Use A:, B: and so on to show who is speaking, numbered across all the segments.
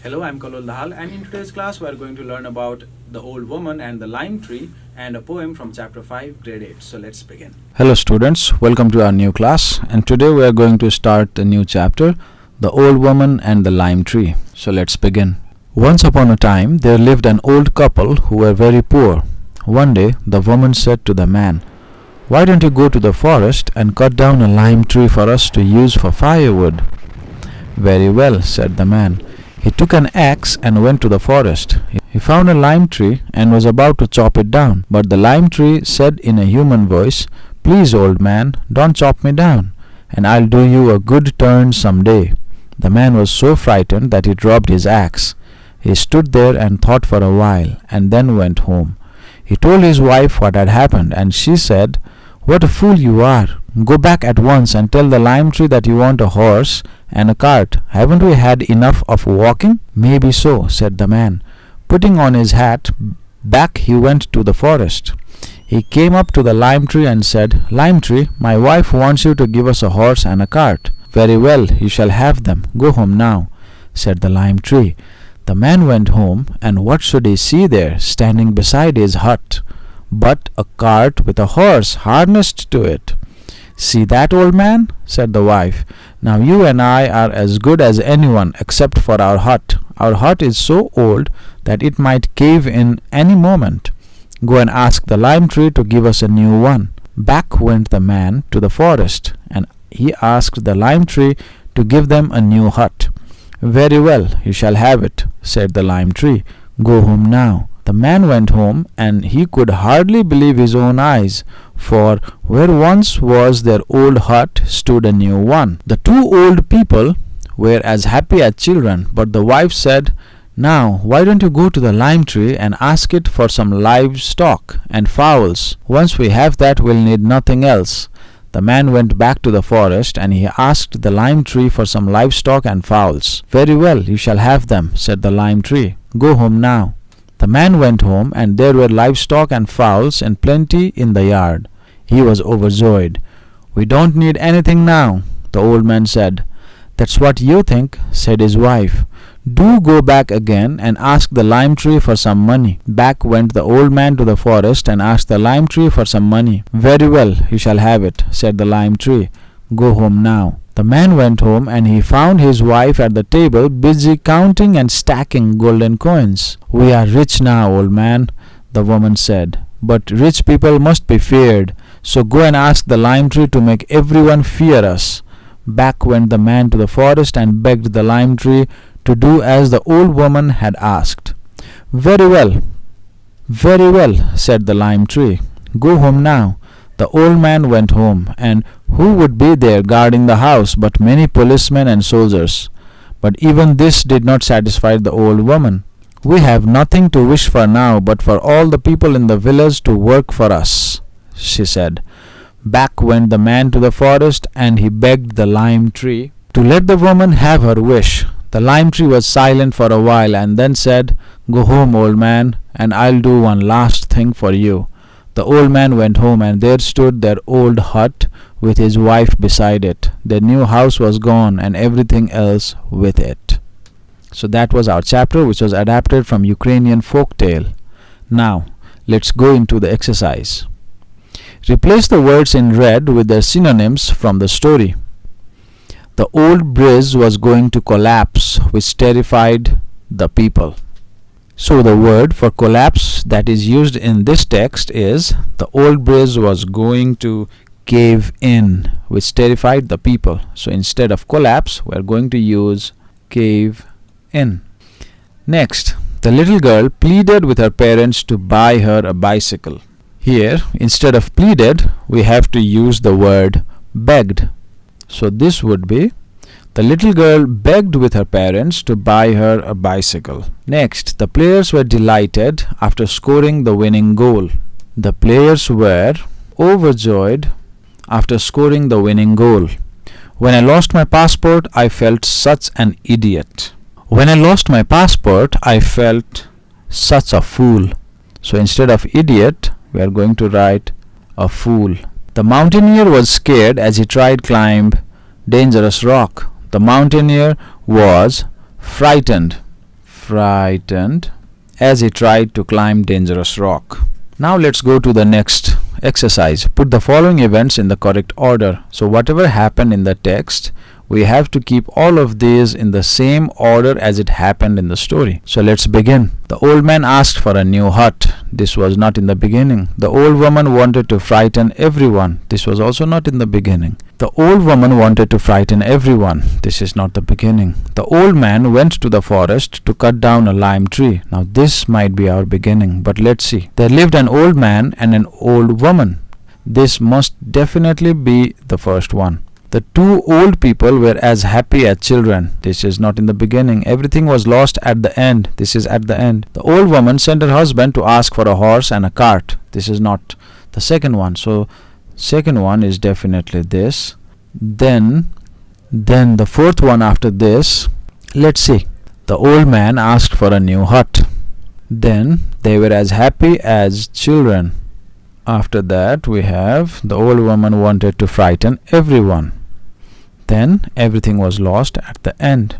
A: Hello, I'm Kallol Dahal, and in today's class, we are going to learn about the old woman and the lime tree and a poem from chapter 5, grade 8. So let's begin.
B: Hello students, welcome to our new class, and today we are going to start a new chapter, The Old Woman and the Lime Tree. So let's begin. Once upon a time there lived an old couple who were very poor. One day the woman said to the man, "Why don't you go to the forest and cut down a lime tree for us to use for firewood?" "Very well," said the man. He took an axe and went to the forest. He found a lime tree and was about to chop it down. But the lime tree said in a human voice, "Please, old man, don't chop me down, and I'll do you a good turn some day." The man was so frightened that he dropped his axe. He stood there and thought for a while, and then went home. He told his wife what had happened, and she said, "What a fool you are! Go back at once and tell the lime tree that you want a horse and a cart. Haven't we had enough of walking?" "Maybe so," said the man. Putting on his hat, back he went to the forest. He came up to the lime tree and said, "Lime tree, my wife wants you to give us a horse and a cart." "Very well, you shall have them. Go home now," said the lime tree. The man went home, and what should he see there, standing beside his hut, but a cart with a horse harnessed to it. "See that, old man?" said the wife. "Now you and I are as good as anyone except for our hut. Our hut is so old that it might cave in any moment. Go and ask the lime tree to give us a new one." Back went the man to the forest, and he asked the lime tree to give them a new hut. "Very well, you shall have it," said the lime tree. "Go home now." The man went home, and he could hardly believe his own eyes, for where once was their old hut stood a new one. The two old people were as happy as children, but the wife said, "Now, why don't you go to the lime tree and ask it for some livestock and fowls? Once we have that, we'll need nothing else." The man went back to the forest, and he asked the lime tree for some livestock and fowls. "Very well, you shall have them," said the lime tree. "Go home now." The man went home, and there were livestock and fowls in plenty in the yard. He was overjoyed. "We don't need anything now," the old man said. "That's what you think," said his wife. "Do go back again and ask the lime tree for some money." Back went the old man to the forest and asked the lime tree for some money. "Very well, you shall have it," said the lime tree. "Go home now." The man went home, and he found his wife at the table busy counting and stacking golden coins. "We are rich now, old man," the woman said. "But rich people must be feared, so go and ask the lime tree to make everyone fear us." Back went the man to the forest and begged the lime tree to do as the old woman had asked. Very well," said the lime tree. "Go home now." The old man went home, and who would be there guarding the house but many policemen and soldiers? But even this did not satisfy the old woman. "We have nothing to wish for now but for all the people in the village to work for us," she said. Back went the man to the forest, and he begged the lime tree to let the woman have her wish. The lime tree was silent for a while, and then said, "Go home, old man, and I'll do one last thing for you." The old man went home, and there stood their old hut with his wife beside it. Their new house was gone, and everything else with it. So that was our chapter, which was adapted from Ukrainian folk tale. Now, let's go into the exercise. Replace the words in red with their synonyms from the story. The old bridge was going to collapse, which terrified the people. So the word for collapse that is used in this text is the old bridge was going to cave in, which terrified the people. So instead of collapse, we are going to use cave in. Next, the little girl pleaded with her parents to buy her a bicycle. Here, instead of pleaded, we have to use the word begged. So this would be, the little girl begged with her parents to buy her a bicycle. Next, the players were delighted after scoring the winning goal. The players were overjoyed after scoring the winning goal. "When I lost my passport, I felt such an idiot." When I lost my passport, I felt such a fool. So instead of idiot, we are going to write a fool. The mountaineer was scared as he tried climb dangerous rock. The mountaineer was frightened frightened as he tried to climb dangerous rock. Now let's go to the next exercise. Put the following events in the correct order. So whatever happened in the text, we have to keep all of these in the same order as it happened in the story. So let's begin. The old man asked for a new hut. This was not in the beginning. The old woman wanted to frighten everyone. This was also not in the beginning. The old woman wanted to frighten everyone. This is not the beginning. The old man went to the forest to cut down a lime tree. Now this might be our beginning, but let's see. There lived an old man and an old woman. This must definitely be the first one. The two old people were as happy as children. This is not in the beginning. Everything was lost at the end. This is at the end. The old woman sent her husband to ask for a horse and a cart. This is not the second one. So second one is definitely this. Then the fourth one after this, let's see. The old man asked for a new hut. Then they were as happy as children. After that we have the old woman wanted to frighten everyone. Then everything was lost at the end.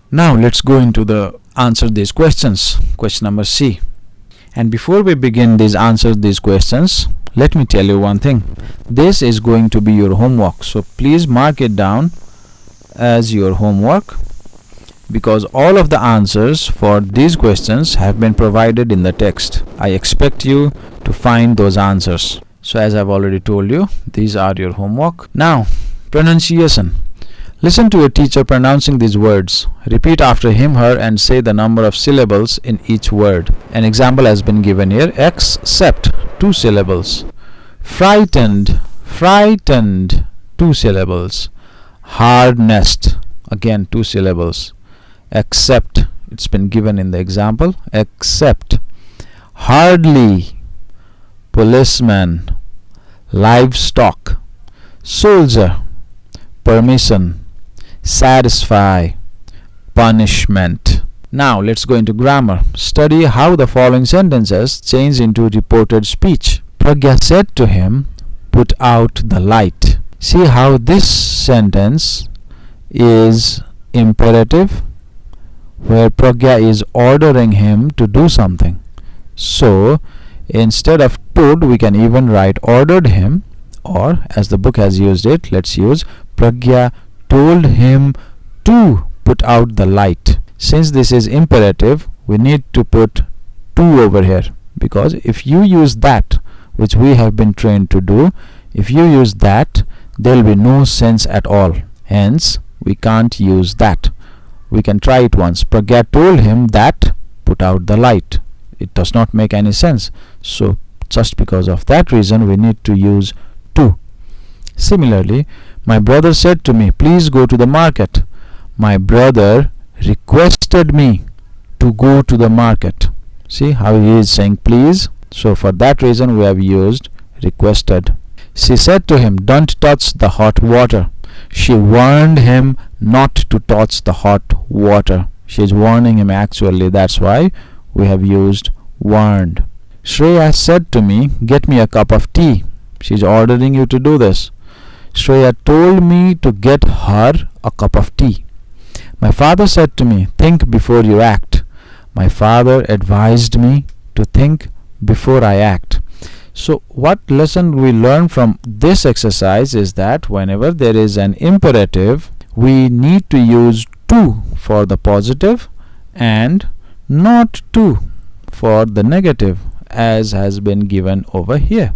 B: Now let's go into the answer these questions. Question number C. And before we begin these answers these questions, let me tell you one thing. This is going to be your homework. So please mark it down as your homework, because all of the answers for these questions have been provided in the text. I expect you to find those answers. So as I've already told you, these are your homework. Now, pronunciation. Listen to your teacher pronouncing these words. Repeat after him, her, and say the number of syllables in each word. An example has been given here. Except, 2 syllables. Frightened, frightened, 2 syllables. Hard nest, again 2 syllables. Except, it's been given in the example. Except. Hardly, policeman, livestock, soldier, permission, satisfy, punishment. Now let's go into grammar. Study how the following sentences change into reported speech. Pragya said to him, put out the light. See how this sentence is imperative, where Pragya is ordering him to do something. So instead of told, we can even write ordered him, or as the book has used it, let's use Pragya told him to put out the light. Since this is imperative, we need to put to over here, because if you use that, which we have been trained to do, if you use that, there will be no sense at all. Hence, we can't use that. We can try it once. Pragya told him that put out the light. It does not make any sense. So just because of that reason, we need to use to. Similarly, my brother said to me, please go to the market. My brother requested me to go to the market. See how he is saying please. So for that reason we have used requested. She said to him, don't touch the hot water. She warned him not to touch the hot water. She is warning him actually. That's why we have used warned. Shreya said to me, get me a cup of tea. She is ordering you to do this. Shreya told me to get her a cup of tea. My father said to me, think before you act. My father advised me to think before I act. So what lesson we learn from this exercise is that whenever there is an imperative, we need to use to for the positive and not to for the negative, as has been given over here.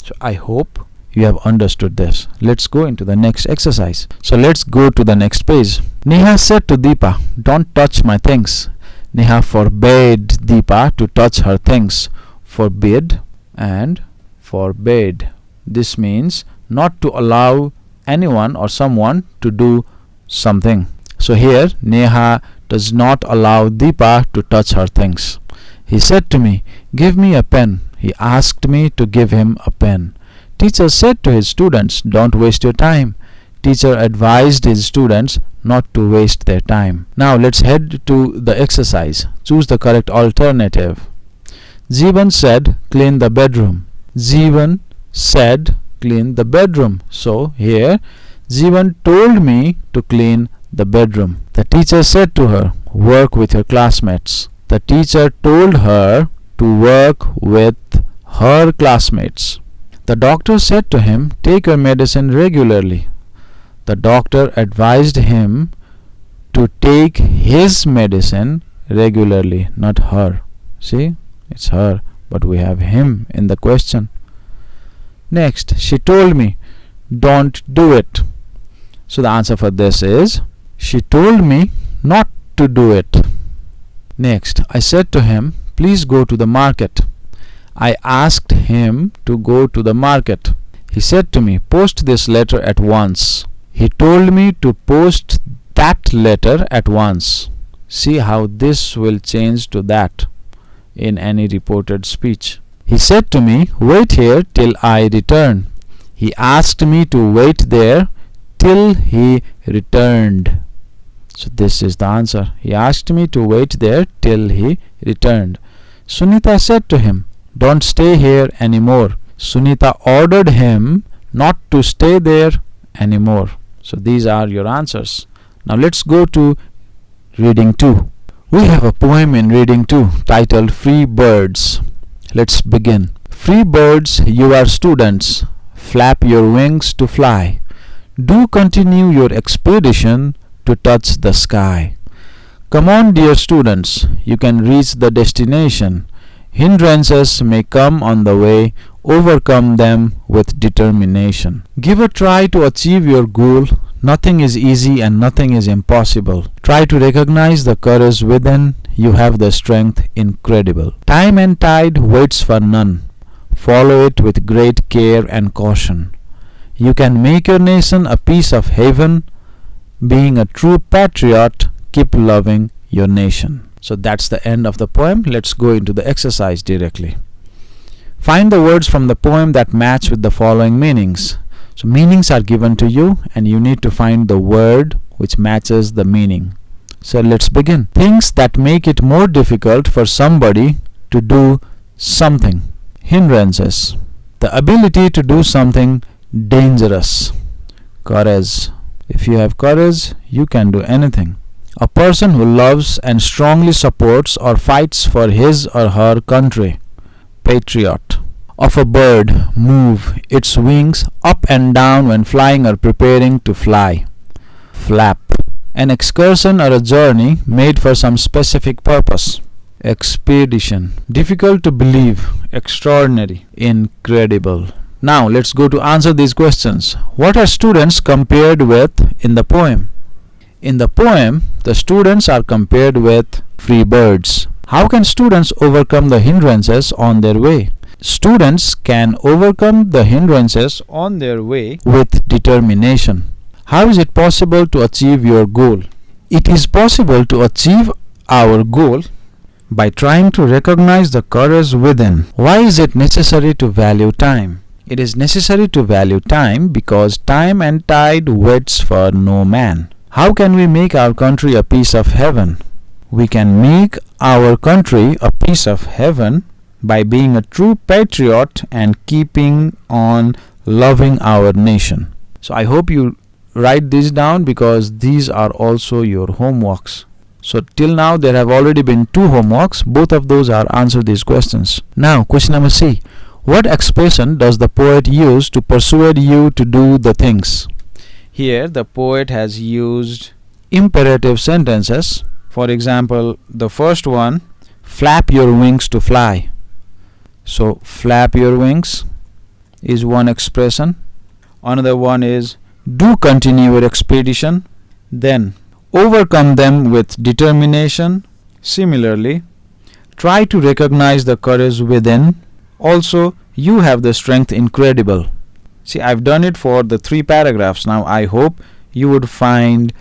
B: So I hope you have understood this. Let's go into the next exercise. So let's go to the next page. Neha said to Deepa, don't touch my things. Neha forbade Deepa to touch her things. Forbid and forbade. This means not to allow anyone or someone to do something. So here Neha does not allow Deepa to touch her things. He said to me, give me a pen. He asked me to give him a pen. Teacher said to his students, don't waste your time. Teacher advised his students not to waste their time. Now let's head to the exercise. Choose the correct alternative. Jeevan said, clean the bedroom. Jeevan said, clean the bedroom. So here, Jeevan told me to clean the bedroom. The teacher said to her, work with your classmates. The teacher told her to work with her classmates. The doctor said to him, take your medicine regularly. The doctor advised him to take his medicine regularly, not her. See, it's her, but we have him in the question. Next, she told me, don't do it. So the answer for this is, she told me not to do it. Next, I said to him, please go to the market. I asked him to go to the market. He said to me, post this letter at once. He told me to post that letter at once. See how this will change to that in any reported speech. He said to me, wait here till I return. He asked me to wait there till he returned. So this is the answer. He asked me to wait there till he returned. Sunita said to him, don't stay here anymore. Sunita ordered him not to stay there anymore. So these are your answers. Now let's go to reading 2. We have a poem in reading 2 titled Free Birds. Let's begin. Free birds, you are students. Flap your wings to fly. Do continue your expedition to touch the sky. Come on, dear students, you can reach the destination. Hindrances may come on the way, overcome them with determination. Give a try to achieve your goal. Nothing is easy and nothing is impossible. Try to recognize the courage within. You have the strength incredible. Time and tide waits for none. Follow it with great care and caution. You can make your nation a piece of heaven. Being a true patriot, keep loving your nation. So that's the end of the poem. Let's go into the exercise directly. Find the words from the poem that match with the following meanings. So meanings are given to you and you need to find the word which matches the meaning. So let's begin. Things that make it more difficult for somebody to do something. Hindrances. The ability to do something dangerous. Courage. If you have courage, you can do anything. A person who loves and strongly supports or fights for his or her country. Patriot. Of a bird, move its wings up and down when flying or preparing to fly. Flap. An excursion or a journey made for some specific purpose. Expedition. Difficult to believe, extraordinary, incredible. Now let's go to answer these questions. What are students compared with in the poem? In the poem, the students are compared with free birds. How can students overcome the hindrances on their way? Students can overcome the hindrances on their way with determination. How is it possible to achieve your goal? It is possible to achieve our goal by trying to recognize the courage within. Why is it necessary to value time? It is necessary to value time because time and tide waits for no man. How can we make our country a piece of heaven? We can make our country a piece of heaven by being a true patriot and keeping on loving our nation. So I hope you write this down because these are also your homeworks. So till now there have already been 2 homeworks. Both of those are answer these questions. Now question number C. What expression does the poet use to persuade you to do the things? Here the poet has used imperative sentences. For example, the first one, flap your wings to fly. So flap your wings is one expression. Another one is do continue your expedition. Then overcome them with determination. Similarly, try to recognize the courage within. Also, you have the strength incredible. See, I've done it for the 3 paragraphs. Now I hope you would find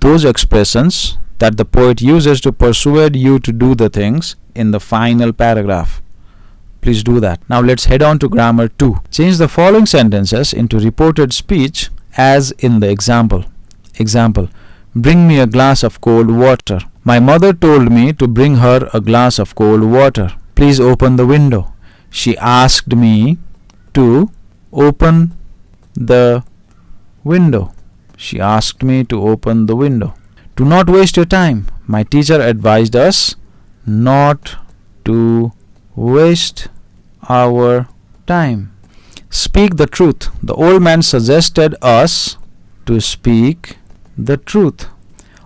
B: those expressions that the poet uses to persuade you to do the things in the final paragraph. Please do that. Now let's head on to grammar 2. Change the following sentences into reported speech as in the example. Example: bring me a glass of cold water. My mother told me to bring her a glass of cold water. Please open the window. She asked me to open the window. She asked me to open the window. Do not waste your time. My teacher advised us not to waste our time. Speak the truth. The old man suggested us to speak the truth.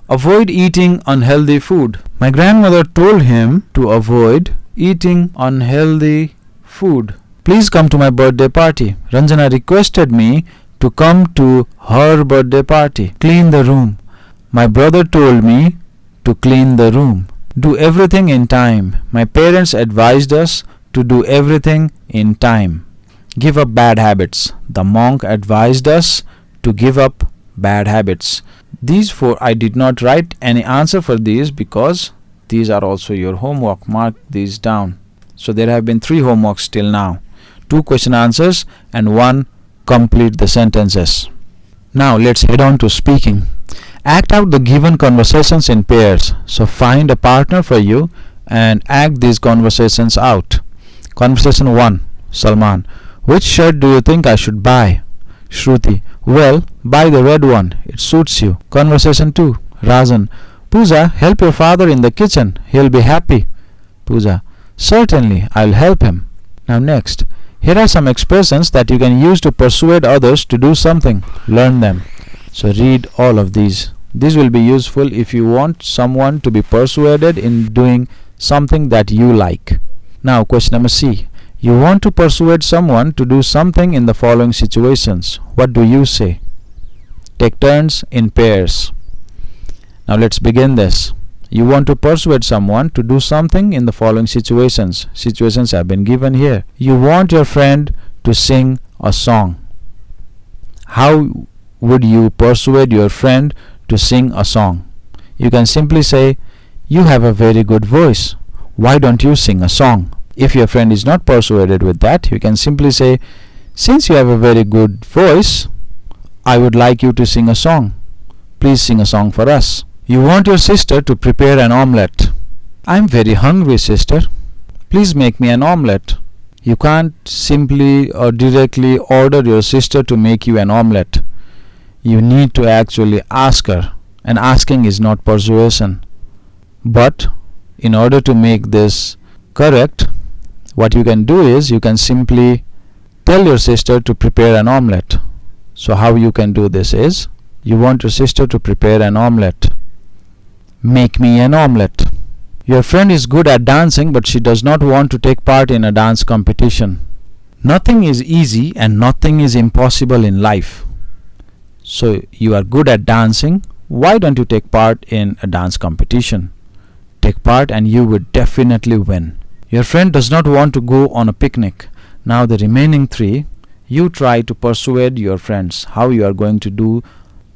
B: Avoid eating unhealthy food. My grandmother told him to avoid eating unhealthy food. Please come to my birthday party. Ranjana requested me to come to her birthday party. Clean the room. My brother told me to clean the room. Do everything in time. My parents advised us to do everything in time. Give up bad habits. The monk advised us to give up bad habits. These four, I did not write any answer for these because these are also your homework. Mark these down. So there have been 3 homeworks till now. 2 question answers and 1 complete the sentences. Now let's head on to speaking. Act out the given conversations in pairs. So find a partner for you and act these conversations out. Conversation 1. Salman. Which shirt do you think I should buy? Shruti. Well, buy the red one. It suits you. Conversation 2. Rajan. Pooja, help your father in the kitchen. He'll be happy. Pooja. Certainly, I'll help him. Now next. Here are some expressions that you can use to persuade others to do something. Learn them. So read all of these. This will be useful if you want someone to be persuaded in doing something that you like. Now question number C. You want to persuade someone to do something in the following situations. What do you say? Take turns in pairs. Now let's begin this. You want to persuade someone to do something in the following situations. Situations have been given here. You want your friend to sing a song. How would you persuade your friend to sing a song? You can simply say, you have a very good voice. Why don't you sing a song? If your friend is not persuaded with that, you can simply say, since you have a very good voice, I would like you to sing a song. Please sing a song for us. You want your sister to prepare an omelette. I'm very hungry, sister. Please make me an omelette. You can't simply or directly order your sister to make you an omelette. You need to actually ask her, and asking is not persuasion. But in order to make this correct, what you can do is you can simply tell your sister to prepare an omelette. So how you can do this is, you want your sister to prepare an omelette. Make me an omelette. Your friend is good at dancing, but she does not want to take part in a dance competition. Nothing is easy and nothing is impossible in life. So you are good at dancing. Why don't you take part in a dance competition? Take part and you would definitely win. Your friend does not want to go on a picnic. Now the remaining 3, you try to persuade your friends how you are going to do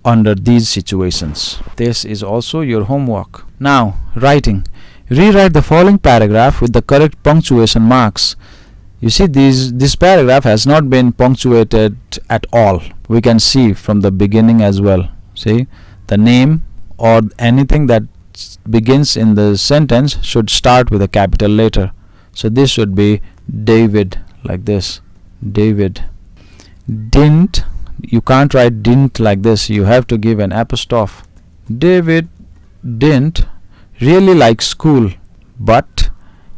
B: under these situations. This is also your homework. Now, writing. Rewrite the following paragraph with the correct punctuation marks. You see, this paragraph has not been punctuated at all. We can see from the beginning as well. See, the name or anything that begins in the sentence should start with a capital letter. So this should be David, like this. David. Didn't. You can't write didn't like this. You have to give an apostrophe. David didn't really like school, but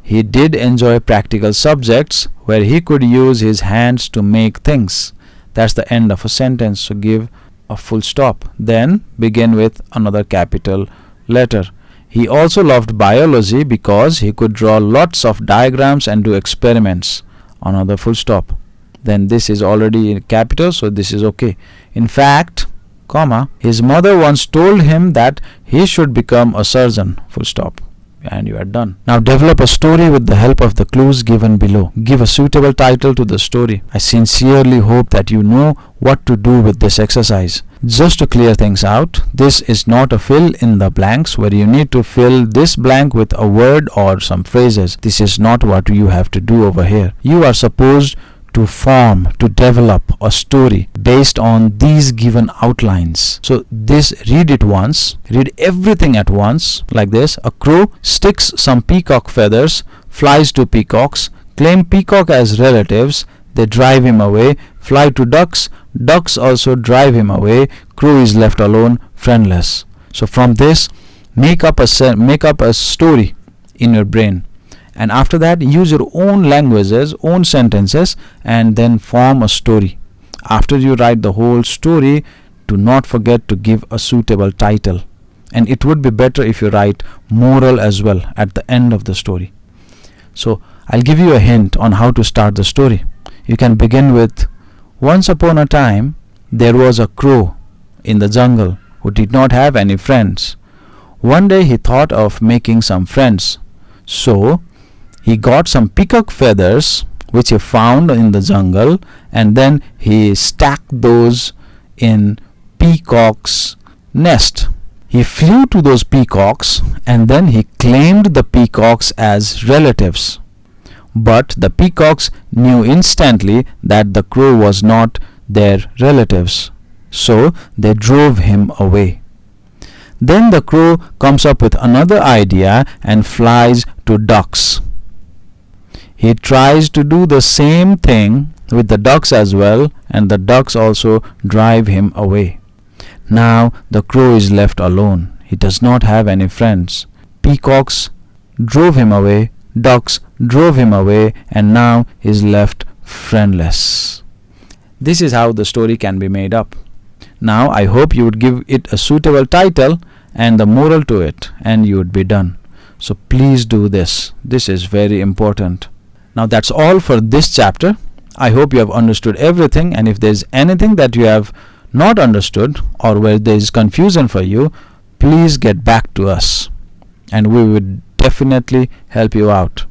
B: he did enjoy practical subjects where he could use his hands to make things. That's the end of a sentence. So give a full stop. Then begin with another capital letter. He also loved biology because he could draw lots of diagrams and do experiments. Another full stop. Then this is already in capital, so this is okay. In fact, comma, his mother once told him that he should become a surgeon. Full stop. And you are done. Now develop a story with the help of the clues given below. Give a suitable title to the story. I sincerely hope that you know what to do with this exercise. Just to clear things out, this is not a fill in the blanks where you need to fill this blank with a word or some phrases. This is not what you have to do over here. You are supposed to form, to develop a story based on these given outlines. So this, read it once, read everything at once, like this. A crow sticks some peacock feathers, flies to peacocks, claim peacock as relatives, they drive him away, fly to ducks, ducks also drive him away, crow is left alone, friendless. So from this, make up a story in your brain, and after that use your own languages, own sentences, and then form a story. After you write the whole story, do not forget to give a suitable title, and it would be better if you write moral as well at the end of the story. So I'll give you a hint on how to start the story. You can begin with, once upon a time there was a crow in the jungle who did not have any friends. One day he thought of making some friends, so he got some peacock feathers which he found in the jungle, and then he stacked those in peacock's nest. He flew to those peacocks, and then he claimed the peacocks as relatives. But the peacocks knew instantly that the crow was not their relatives, so they drove him away. Then the crow comes up with another idea and flies to ducks. He tries to do the same thing with the ducks as well, and the ducks also drive him away. Now the crow is left alone. He does not have any friends. Peacocks drove him away, ducks drove him away, and now he is left friendless. This is how the story can be made up. Now I hope you would give it a suitable title and the moral to it, and you would be done. So please do this. This is very important. Now that's all for this chapter. I hope you have understood everything, and if there is anything that you have not understood or where there is confusion for you, please get back to us and we would definitely help you out.